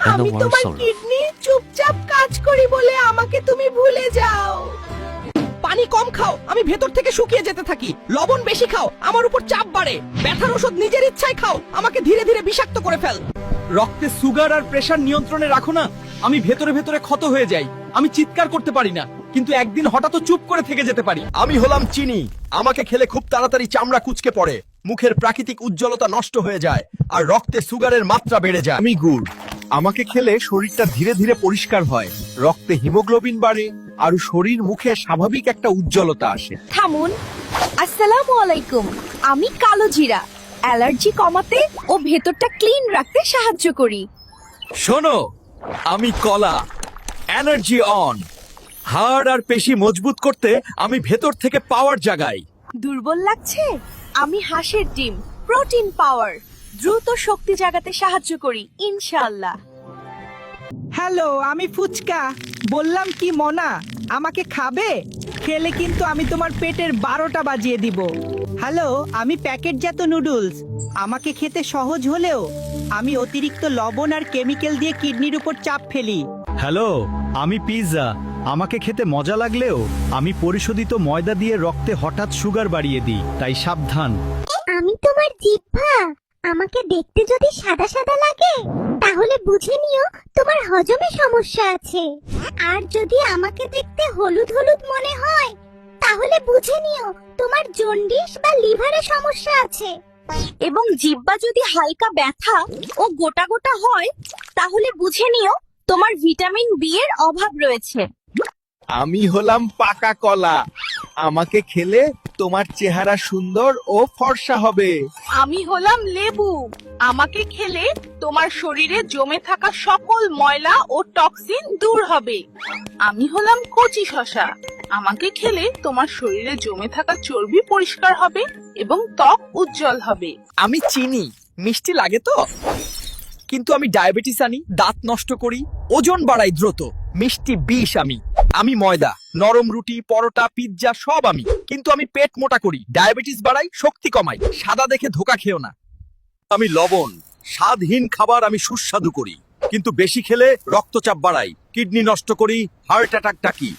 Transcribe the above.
and the আমি word তোমার sorrow. Kidney চুপচাপ কাজ করি বলে আমাকে তুমি ভুলে যাও। পানি কম খাও, আমি ভেতর থেকে শুকিয়ে যেতে থাকি। লবণ বেশি খাও, আমার উপর চাপ বাড়ে। ব্যথার ওষুধ নিজের ইচ্ছায় খাও, আমাকে ধীরে ধীরে বিষাক্ত করে ফেল। রক্তে সুগার আর প্রেসার নিয়ন্ত্রণে রাখো না, আমি ভেতরে ভেতরে ক্ষত হয়ে যাই। আমি চিৎকার করতে পারি না, কিন্তু একদিন হঠাৎ চুপ করে থেকে যেতে পারি। আমি হলাম চিনি, আমাকে খেলে খুব তাড়াতাড়ি চামড়া কুঁচকে পড়ে, মুখের প্রাকৃতিক উজ্জ্বলতা নষ্ট হয়ে যায় আর রক্তে সুগারের মাত্রা বেড়ে যায়। আমি গুড়, আমাকে খেলে শরীরটা ধীরে ধীরে পরিষ্কার হয়, রক্তে হিমোগ্লোবিন বাড়ে আর শরীর মুখে স্বাভাবিক একটা উজ্জ্বলতা আসে। থামুন। আসসালামু আলাইকুম। আমি কালো জিরা, অ্যালার্জি কমাতে ও ভেতরটা ক্লিন রাখতে সাহায্য করি। শোনো, আমি কলা, এনার্জি অন। হাড় আর পেশি মজবুত করতে আমি ভেতর থেকে পাওয়ার জাগাই। দুর্বল লাগছে? আমি হাঁসের ডিম, প্রোটিন পাওয়ার, দ্রুত শক্তি জাগাতে সাহায্য করি ইনশাআল্লাহ। হ্যালো, আমি ফুচকা। বললাম কি মনা, আমাকে খাবে? খেলে কিন্তু আমি তোমার পেটের 12টা বাজিয়ে দিব। হ্যালো, আমি প্যাকেটজাত নুডলস। আমাকে খেতে সহজ হলেও আমি অতিরিক্ত লবণ আর কেমিক্যাল দিয়ে কিডনির উপর চাপ ফেলি। হ্যালো, আমি পিৎজা। আমাকে খেতে মজা লাগলেও আমি পরিশোধিত ময়দা দিয়ে রক্তে হঠাৎ সুগার বাড়িয়ে দিই, তাই সাবধান। আমি তোমার জিহ্বা। আমাকে দেখতে যদি সাদা সাদা লাগে তাহলে বুঝে নিও তোমার হজমে সমস্যা আছে, আর যদি আমাকে দেখতে হলুদ হলুদ মনে হয় তাহলে বুঝে নিও তোমার জন্ডিস বা লিভারে সমস্যা আছে। এবং জিহ্বা যদি হালকা ব্যথা ও গোটা গোটা হয় তাহলে বুঝে নিও তোমার ভিটামিন বি এর অভাব রয়েছে। আমি হলাম পাকা কলা, আমাকে খেলে তোমার চেহারা সুন্দর ও ফর্সা হবে। আমি হলাম লেবু, আমাকে খেলে তোমার শরীরে জমে থাকা সকল ময়লা ও টক্সিন দূর হবে। আমি হলাম কচি শসা, আমাকে খেলে তোমার শরীরে জমে থাকা চর্বি পরিষ্কার হবে এবং ত্বক উজ্জ্বল হবে। আমি চিনি, মিষ্টি লাগে তো, কিন্তু আমি ডায়াবেটিস আনি, দাঁত নষ্ট করি, ওজন বাড়াই দ্রুত। মিষ্টি বিষ আমি। আমি ময়দা, নরম রুটি, পরোটা, পিৎজা সব আমি, কিন্তু আমি পেট মোটা করি, ডায়াবেটিস বাড়াই, শক্তি কমাই। সাদা দেখে ধোকা খেও না। আমি লবণ, স্বাদহীন খাবার আমি সুস্বাদু করি, কিন্তু বেশি খেলে রক্তচাপ বাড়াই, কিডনি নষ্ট করি, হার্ট অ্যাটাক ডাকি।